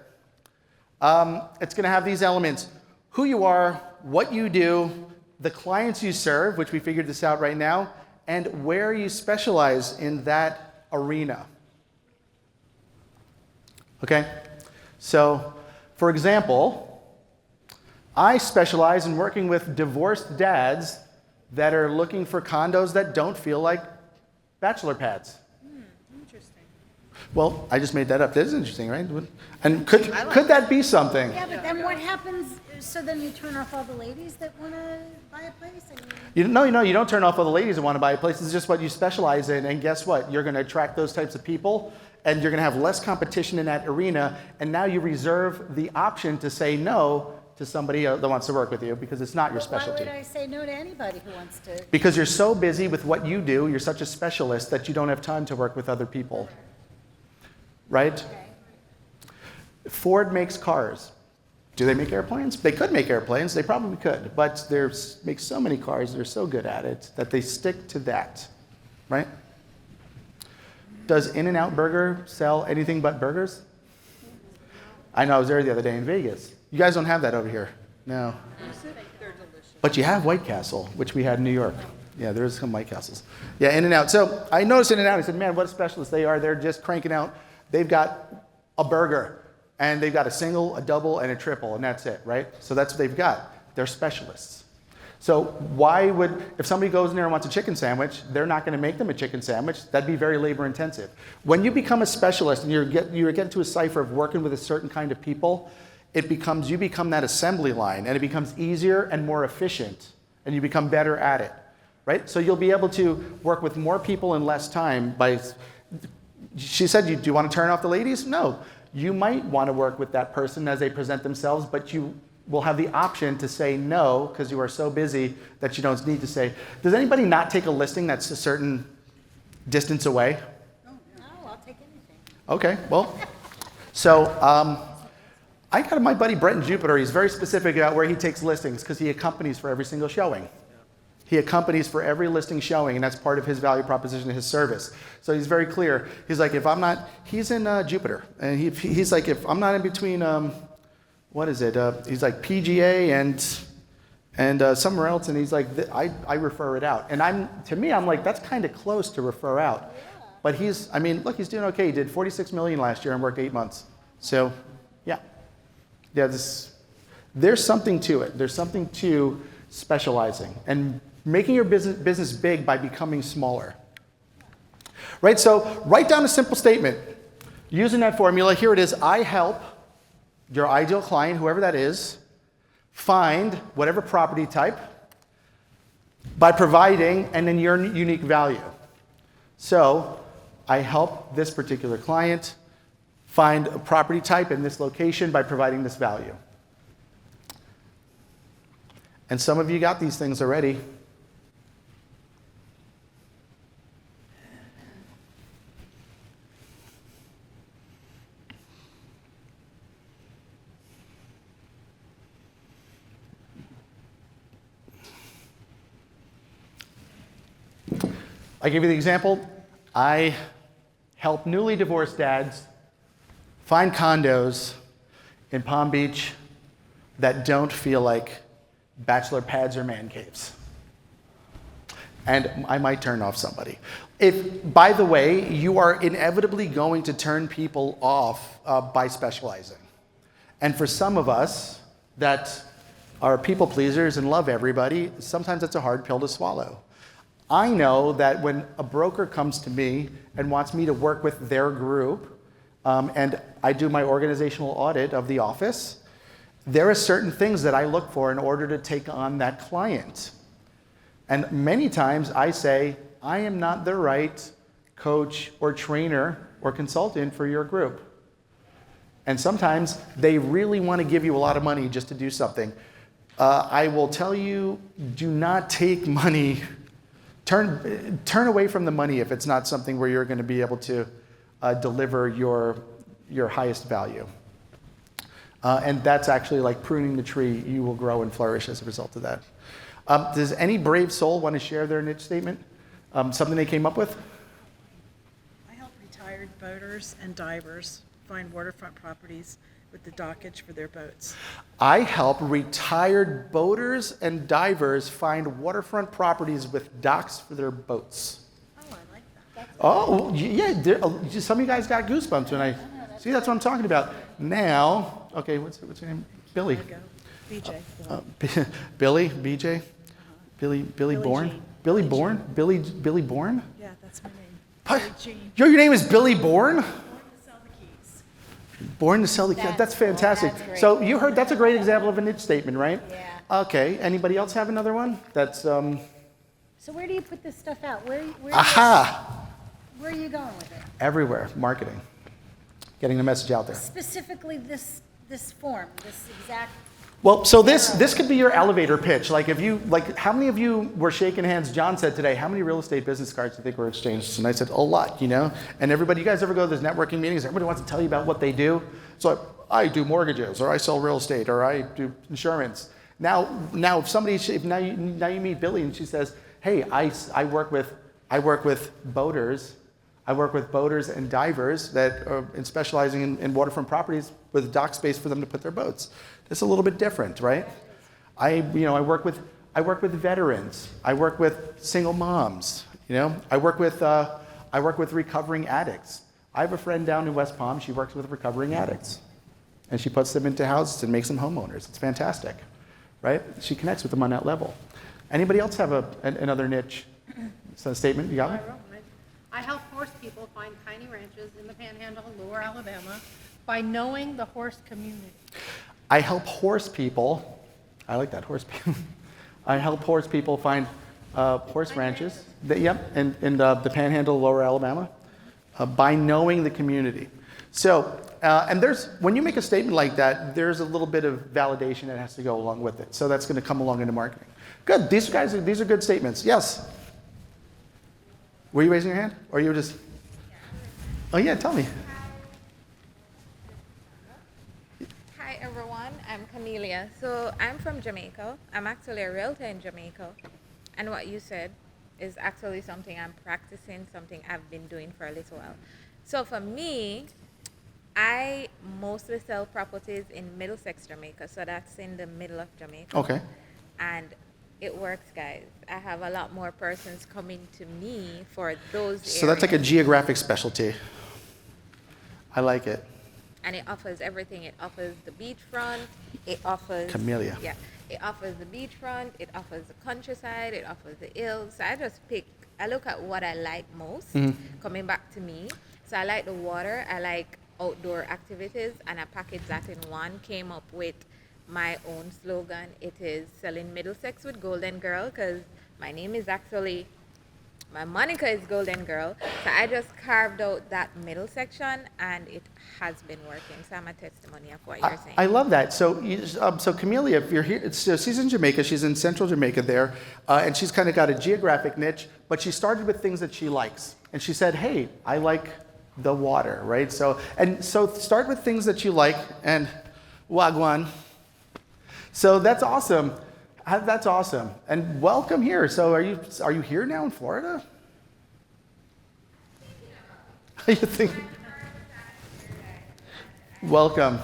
It's going to have these elements: who you are, what you do, the clients you serve, which we figured this out right now, and where you specialize in that arena. Okay? So, for example, I specialize in working with divorced dads that are looking for condos that don't feel like bachelor pads. Interesting. Well, I just made that up. That is interesting, right? And could that be something? Yeah, but then what happens, so then you turn off all the ladies that want to buy a place? You don't turn off all the ladies that want to buy a place. It's just what you specialize in. And guess what? You're going to attract those types of people, and you're going to have less competition in that arena. And now you reserve the option to say no to somebody that wants to work with you because it's not your specialty. Why would I say no to anybody who wants to? Because you're so busy with what you do, you're such a specialist that you don't have time to work with other people. Right? Okay. Ford makes cars. Do they make airplanes? They could make airplanes. They probably could. But they make so many cars, they're so good at it, that they stick to that. Right? Does In-N-Out Burger sell anything but burgers? I know, I was there the other day in Vegas. You guys don't have that over here. No. But you have White Castle, which we had in New York. Yeah, there's some White Castles. Yeah, In-N-Out. So I noticed In-N-Out. I said, man, what specialists they are. They're just cranking out. They've got a burger, and they've got a single, a double, and a triple, and that's it, right? So that's what they've got. They're specialists. So why would, if somebody goes in there and wants a chicken sandwich, they're not going to make them a chicken sandwich. That'd be very labor intensive. When you become a specialist and you're getting to a cipher of working with a certain kind of people, you become that assembly line, and it becomes easier and more efficient, and you become better at it, right? So you'll be able to work with more people in less time by, she said, do you want to turn off the ladies? No. You might want to work with that person as they present themselves, but you will have the option to say no because you are so busy that you don't need to say. Does anybody not take a listing that's a certain distance away? No, I'll take anything. Okay, well, so I got my buddy Brett in Jupiter. He's very specific about where he takes listings because he accompanies for every single showing. He accompanies for every listing showing, and that's part of his value proposition to his service. So he's very clear. He's like, if I'm not, he's in Jupiter, and he's like, if I'm not in between, what is it? He's like PGA and somewhere else, and he's like, I refer it out. And to me, I'm like, that's kind of close to refer out. Yeah. But he's doing okay. He did $46 million last year and worked 8 months. So, yeah, there's something to it. There's something to specializing and making your business big by becoming smaller. Right, so write down a simple statement. Using that formula, here it is. I help your ideal client, whoever that is, find whatever property type by providing and then your unique value. So I help this particular client find a property type in this location by providing this value. And some of you got these things already. I give you the example. I help newly divorced dads find condos in Palm Beach that don't feel like bachelor pads or man caves. And I might turn off somebody. If, by the way, you are inevitably going to turn people off by specializing. And for some of us that are people pleasers and love everybody, sometimes that's a hard pill to swallow. I know that when a broker comes to me and wants me to work with their group, and I do my organizational audit of the office, there are certain things that I look for in order to take on that client. And many times I say, I am not the right coach or trainer or consultant for your group. And sometimes they really want to give you a lot of money just to do something. I will tell you, do not take money. Turn away from the money if it's not something where you're going to be able to deliver your highest value. And that's actually like pruning the tree. You will grow and flourish as a result of that. Does any brave soul want to share their niche statement? Something they came up with? I help retired boaters and divers find waterfront properties with the dockage for their boats. I help retired boaters and divers find waterfront properties with docks for their boats. Oh, I like that. Oh, yeah. Some of you guys got goosebumps when I see. That's what I'm talking about. Now, okay, what's your name? Billy. There we go. BJ. Billy, BJ, Billy Bourne, Jean. Billy Bourne, Billy Bourne. Yeah, that's my name. What? Billie Jean. Your name is Billy Bourne? Born to sell the keys. Born to sell the That's That's cool. fantastic. That's great. So you heard that's a great example of a niche statement, right? Yeah. Okay. Anybody else have another one? That's So where do you put this stuff out? Where aha. are you going with it? Everywhere. Marketing. Getting the message out there. Specifically this form, this exact. Well, so this could be your elevator pitch. Like if you how many of you were shaking hands? John said today, how many real estate business cards do you think were exchanged? And I said, a lot, you know. And everybody, you guys ever go to those networking meetings? Everybody wants to tell you about what they do. So I do mortgages, or I sell real estate, or I do insurance. Now if somebody, now you meet Billy, and she says, hey, I work with boaters. I work with boaters and divers that are specializing in waterfront properties with dock space for them to put their boats. It's a little bit different, right? I work with veterans. I work with single moms. You know, I work with recovering addicts. I have a friend down in West Palm. She works with recovering addicts, and she puts them into houses and makes them homeowners. It's fantastic, right? She connects with them on that level. Anybody else have another niche statement? You got one? I help horse people find tiny ranches in the Panhandle of Lower Alabama. By knowing the horse community. I help horse people. I like that, horse people. I help horse people find horse ranches. In the Panhandle, Lower Alabama, by knowing the community. So, and when you make a statement like that, there's a little bit of validation that has to go along with it. So that's going to come along into marketing. Good. These are good statements. Yes. Were you raising your hand, or you were just? Oh yeah, tell me. Hi everyone, I'm Camelia. So I'm from Jamaica. I'm actually a realtor in Jamaica. And what you said is actually something I'm practicing, something I've been doing for a little while. So for me, I mostly sell properties in Middlesex, Jamaica. So that's in the middle of Jamaica. Okay. And it works, guys. I have a lot more persons coming to me for those areas. So that's like a geographic specialty. I like it. And it offers everything. It offers the beachfront. It offers Camellia. Yeah. It offers the beachfront. It offers the countryside. It offers the hills. So I look at what I like most coming back to me. So I like the water. I like outdoor activities, and I packaged that in one, came up with my own slogan. It is selling Middlesex with Golden Girl, because my name is actually, my moniker is Golden Girl. So I just carved out that middle section, and it has been working. So I'm a testimony of what you're saying. I love that. So, so Camellia, if you're here, so she's in Jamaica. She's in central Jamaica there, and she's kind of got a geographic niche. But she started with things that she likes, and she said, "Hey, I like the water, right?" So start with things that you like, and wagwan. So that's awesome. That's awesome. And welcome here. So are you here now in Florida? You think? Welcome.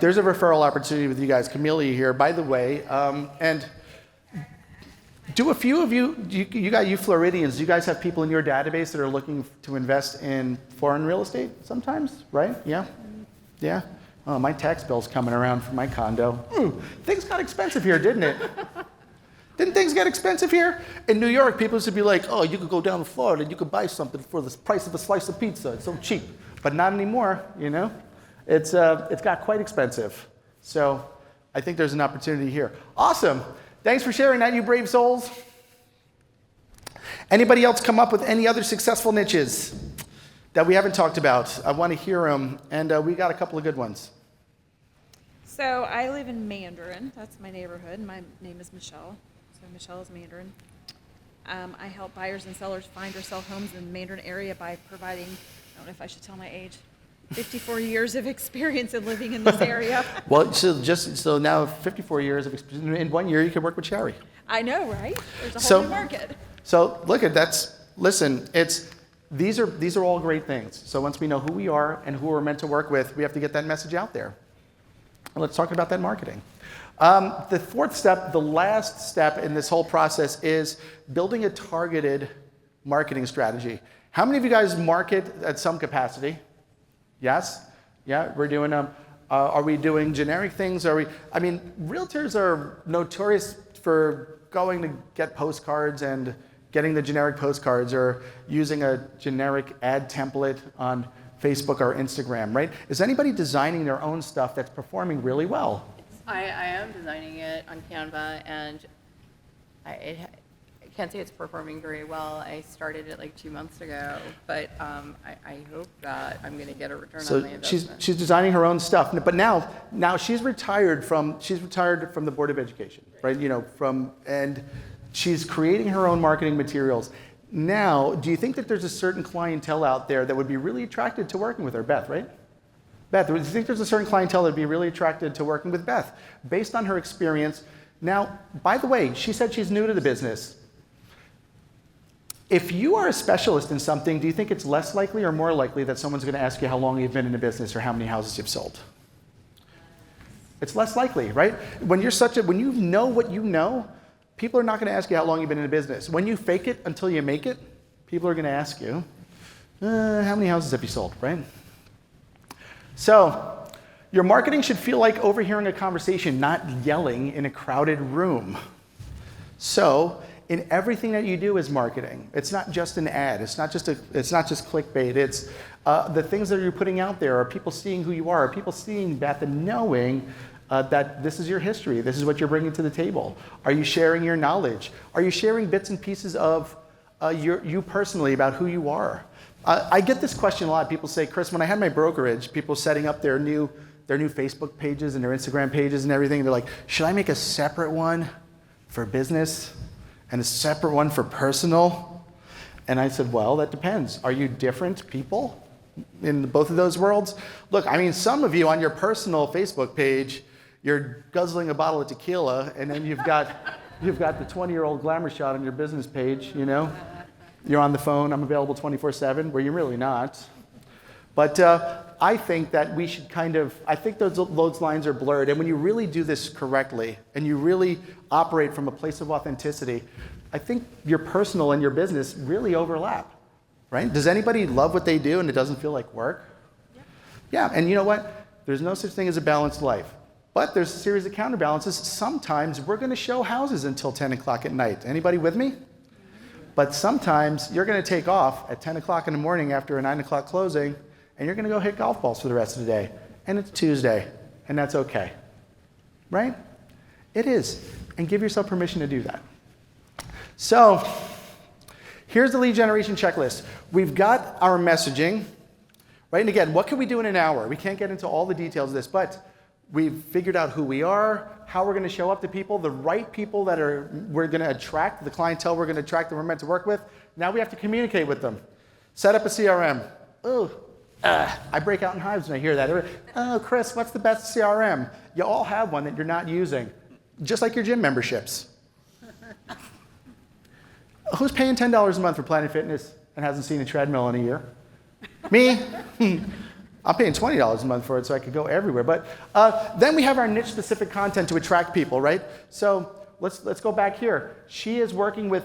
There's a referral opportunity with you guys. Camellia here, by the way. And do a few of you Floridians, do you guys have people in your database that are looking to invest in foreign real estate sometimes, right? Yeah? Yeah? Oh, my tax bill's coming around for my condo. Things got expensive here, didn't it? Didn't things get expensive here? In New York, people used to be like, oh, you could go down to Florida and you could buy something for the price of a slice of pizza. It's so cheap. But not anymore, you know? It's got quite expensive. So I think there's an opportunity here. Awesome. Thanks for sharing that, you brave souls. Anybody else come up with any other successful niches that we haven't talked about? I want to hear them, and we got a couple of good ones. So I live in Mandarin. That's my neighborhood. My name is Michelle. So Michelle is Mandarin. I help buyers and sellers find or sell homes in the Mandarin area by providing, I don't know if I should tell my age, 54 years of experience in living in this area. Well, so now 54 years of experience. In 1 year, you can work with Sherry. I know, right? There's a whole new market. So look at that's. Listen, these are all great things. So once we know who we are and who we're meant to work with, we have to get that message out there. And let's talk about that marketing. The fourth step, the last step in this whole process, is building a targeted marketing strategy. How many of you guys market at some capacity? Yes? Yeah, we're doing them. Are we doing generic things? I mean, realtors are notorious for going to get postcards and getting the generic postcards, or using a generic ad template on Facebook or Instagram, right? Is anybody designing their own stuff that's performing really well? I am designing it on Canva, and I can't say it's performing very well. I started it like 2 months ago, but I hope that I'm going to get a return on my investment. She's designing her own stuff, but now she's retired from the Board of Education, right? You know, and she's creating her own marketing materials. Now, do you think that there's a certain clientele out there that would be really attracted to working with her? Beth, right? Beth, do you think there's a certain clientele that would be really attracted to working with Beth based on her experience? Now, by the way, she said she's new to the business. If you are a specialist in something, do you think it's less likely or more likely that someone's going to ask you how long you've been in the business or how many houses you've sold? It's less likely, right? When you know what you know, people are not going to ask you how long you've been in the business. When you fake it until you make it, people are going to ask you, how many houses have you sold, right? So your marketing should feel like overhearing a conversation, not yelling in a crowded room. So in everything that you do is marketing. It's not just an ad. It's not just clickbait. It's the things that you're putting out there. Are people seeing who you are? Are people seeing Beth and knowing that this is your history? This is what you're bringing to the table. Are you sharing your knowledge? Are you sharing bits and pieces of you personally about who you are? I get this question a lot. People say, Chris, when I had my brokerage, people setting up their new Facebook pages and their Instagram pages and everything, they're like, should I make a separate one for business and a separate one for personal? And I said, well, that depends. Are you different people in both of those worlds? Look, I mean, some of you on your personal Facebook page, you're guzzling a bottle of tequila, and then you've got the 20-year-old glamour shot on your business page, you know? You're on the phone, I'm available 24/7, where you're really not. But I think that we should I think those lines are blurred. And when you really do this correctly, and you really operate from a place of authenticity, I think your personal and your business really overlap, right? Does anybody love what they do and it doesn't feel like work? Yeah, and you know what? There's no such thing as a balanced life. But there's a series of counterbalances. Sometimes we're going to show houses until 10 o'clock at night. Anybody with me? But sometimes you're going to take off at 10 o'clock in the morning after a 9 o'clock closing, and you're going to go hit golf balls for the rest of the day. And it's Tuesday, and that's okay. Right? It is. And give yourself permission to do that. So here's the lead generation checklist. We've got our messaging, right? And again, what can we do in an hour? We can't get into all the details of this, but we've figured out who we are, how we're going to show up to people, the right people that we're going to attract, the clientele we're going to attract that we're meant to work with. Now we have to communicate with them. Set up a CRM. I break out in hives when I hear that. Oh, Chris, what's the best CRM? You all have one that you're not using, just like your gym memberships. Who's paying $10 a month for Planet Fitness and hasn't seen a treadmill in a year? Me? I'm paying $20 a month for it so I could go everywhere. But then we have our niche-specific content to attract people, right? So let's go back here. She is working with,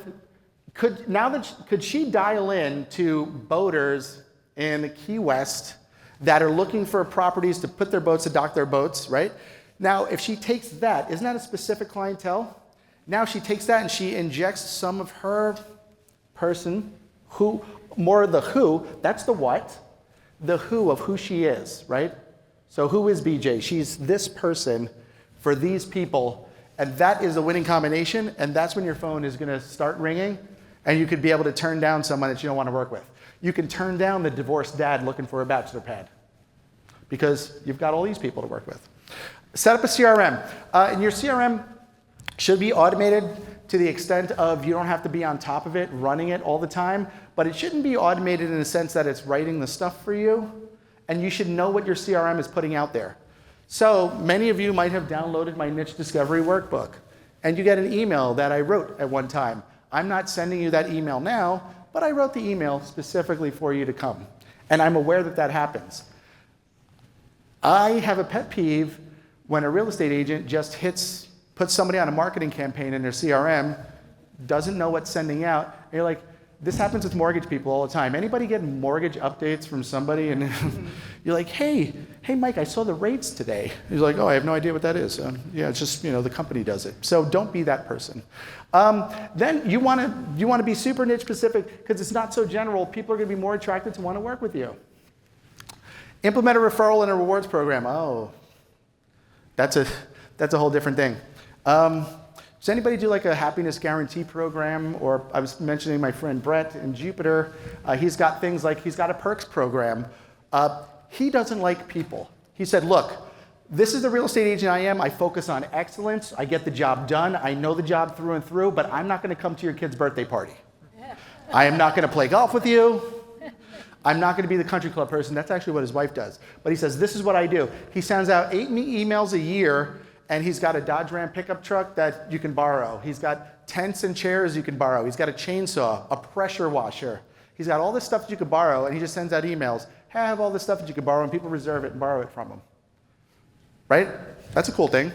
could she dial in to boaters in Key West that are looking for properties to put their boats, to dock their boats, right? Now, if she takes that, isn't that a specific clientele? Now she takes that and she injects some of her person, more of the who, that's the what, the who of who she is, right? So who is BJ? She's this person for these people, and that is a winning combination, and that's when your phone is going to start ringing, and you could be able to turn down someone that you don't want to work with. You can turn down the divorced dad looking for a bachelor pad because you've got all these people to work with. Set up a CRM. And your CRM should be automated to the extent of you don't have to be on top of it, running it all the time, but it shouldn't be automated in the sense that it's writing the stuff for you, and you should know what your CRM is putting out there. So many of you might have downloaded my niche discovery workbook, and you get an email that I wrote at one time. I'm not sending you that email now, but I wrote the email specifically for you to come, and I'm aware that that happens. I have a pet peeve when a real estate agent just puts somebody on a marketing campaign in their CRM, doesn't know what's sending out, and you're like, this happens with mortgage people all the time. Anybody get mortgage updates from somebody and you're like, hey Mike, I saw the rates today. He's like, oh, I have no idea what that is. Yeah, it's just, the company does it. So don't be that person. Then you want to be super niche specific because it's not so general. People are going to be more attracted to want to work with you. Implement a referral and a rewards program. Oh, that's a whole different thing. Does anybody do like a happiness guarantee program? Or I was mentioning my friend Brett in Jupiter. He's got things like, he's got a perks program. He doesn't like people. He said, look, this is the real estate agent I am. I focus on excellence. I get the job done. I know the job through and through, but I'm not going to come to your kid's birthday party. I am not going to play golf with you. I'm not going to be the country club person. That's actually what his wife does. But he says, this is what I do. He sends out 8 emails a year, and he's got a Dodge Ram pickup truck that you can borrow. He's got tents and chairs you can borrow. He's got a chainsaw, a pressure washer. He's got all this stuff that you could borrow, and he just sends out emails. Hey, I have all this stuff that you can borrow, and people reserve it and borrow it from him. Right? That's a cool thing.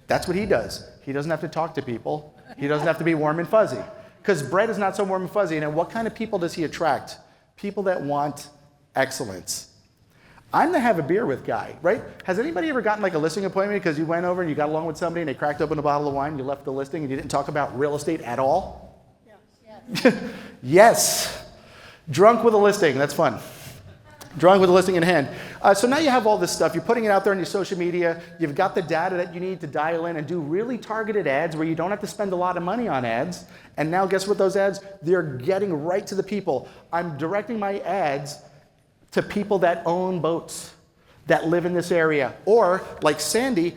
That's what he does. He doesn't have to talk to people. He doesn't have to be warm and fuzzy. Because Brett is not so warm and fuzzy. And what kind of people does he attract? People that want excellence. I'm the have a beer with guy, right? Has anybody ever gotten like a listing appointment because you went over and you got along with somebody and they cracked open a bottle of wine, you left the listing and you didn't talk about real estate at all? Yes. Yes. Drunk with a listing, that's fun. Drunk with a listing in hand. So now you have all this stuff. You're putting it out there on your social media. You've got the data that you need to dial in and do really targeted ads where you don't have to spend a lot of money on ads. And now guess what those ads? They're getting right to the people. I'm directing my ads to people that own boats, that live in this area. Or like Sandy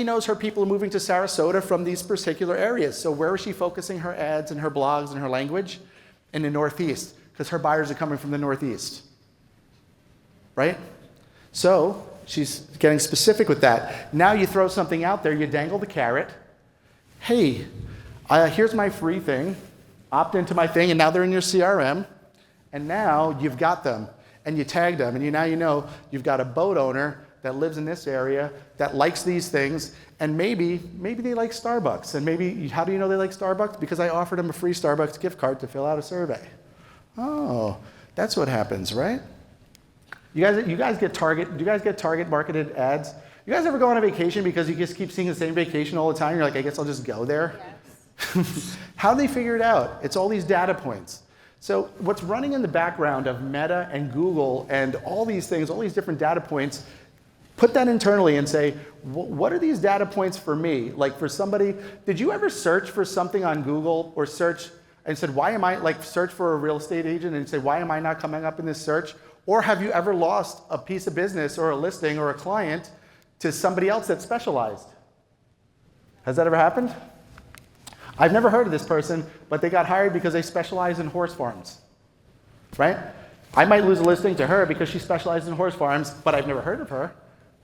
knows her people are moving to Sarasota from these particular areas. So where is she focusing her ads and her blogs and her language? In the Northeast, because her buyers are coming from the Northeast. Right? So she's getting specific with that. Now you throw something out there, you dangle the carrot. Hey, here's my free thing. Opt into my thing, and now they're in your CRM. And now you've got them, and you tag them, and now you know you've got a boat owner that lives in this area that likes these things, and maybe they like Starbucks. And maybe, how do you know they like Starbucks? Because I offered them a free Starbucks gift card to fill out a survey. Oh, that's what happens, right? You guys get Target, do you guys get Target marketed ads? You guys ever go on a vacation because you just keep seeing the same vacation all the time? You're like, I guess I'll just go there. Yes. How do they figure it out? It's all these data points. So what's running in the background of Meta and Google and all these things, all these different data points, put that internally and say, what are these data points for me? Like for somebody, did you ever search for something on Google or search and said, why am I, like search for a real estate agent and say, why am I not coming up in this search? Or have you ever lost a piece of business or a listing or a client to somebody else that specialized? Has that ever happened? I've never heard of this person, but they got hired because they specialize in horse farms, right? I might lose a listing to her because she specializes in horse farms, but I've never heard of her.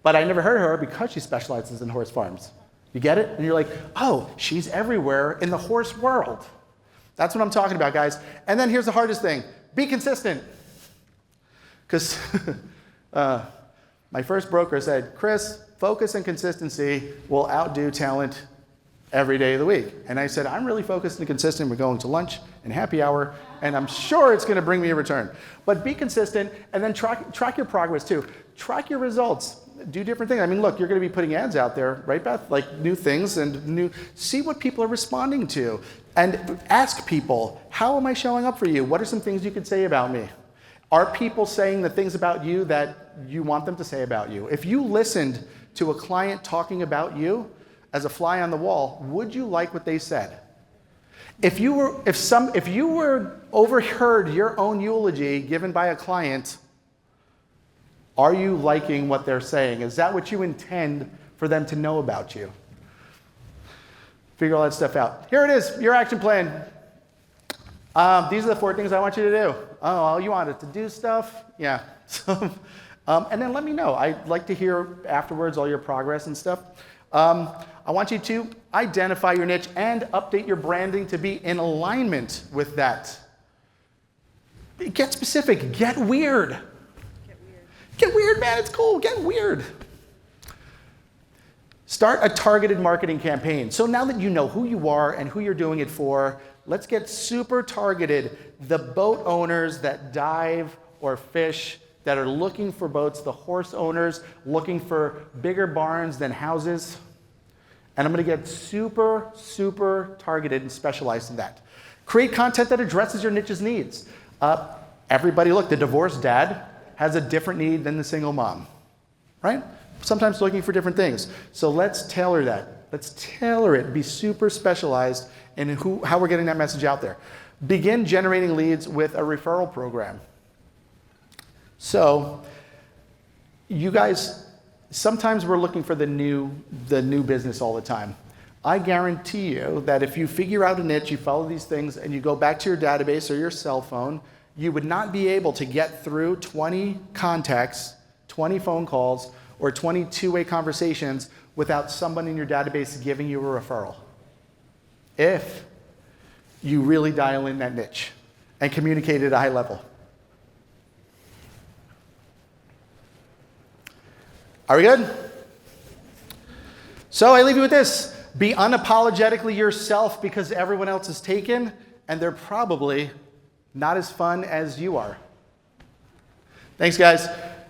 But I never heard of her because she specializes in horse farms. You get it? And you're like, oh, she's everywhere in the horse world. That's what I'm talking about, guys. And then here's the hardest thing. Be consistent. Because my first broker said, Chris, focus and consistency will outdo talent every day of the week. And I said, I'm really focused and consistent. We're going to lunch and happy hour, and I'm sure it's going to bring me a return. But be consistent, and then track your progress too. Track your results. Do different things. I mean, look, you're going to be putting ads out there, right, Beth? Like new things and see what people are responding to. And ask people, how am I showing up for you? What are some things you could say about me? Are people saying the things about you that you want them to say about you? If you listened to a client talking about you as a fly on the wall, would you like what they said? If you were overheard your own eulogy given by a client, are you liking what they're saying? Is that what you intend for them to know about you? Figure all that stuff out. Here it is, your action plan. These are the 4 things I want you to do. Oh, you wanted to do stuff? Yeah. And then let me know. I'd like to hear afterwards all your progress and stuff. I want you to identify your niche and update your branding to be in alignment with that. Get specific. Get weird. Get weird, man. It's cool. Get weird. Start a targeted marketing campaign. So now that you know who you are and who you're doing it for, let's get super targeted. The boat owners that dive or fish that are looking for boats, the horse owners looking for bigger barns than houses. And I'm going to get super, super targeted and specialized in that. Create content that addresses your niche's needs. Everybody, look, the divorced dad has a different need than the single mom, right? Sometimes looking for different things. So let's tailor that. Let's tailor it, be super specialized in how we're getting that message out there. Begin generating leads with a referral program. So you guys, sometimes we're looking for the new business all the time. I guarantee you that if you figure out a niche, you follow these things, and you go back to your database or your cell phone, you would not be able to get through 20 contacts, 20 phone calls, or 20 two-way conversations without someone in your database giving you a referral. If you really dial in that niche and communicate at a high level. Are we good? So I leave you with this. Be unapologetically yourself, because everyone else is taken, and they're probably not as fun as you are. Thanks, guys.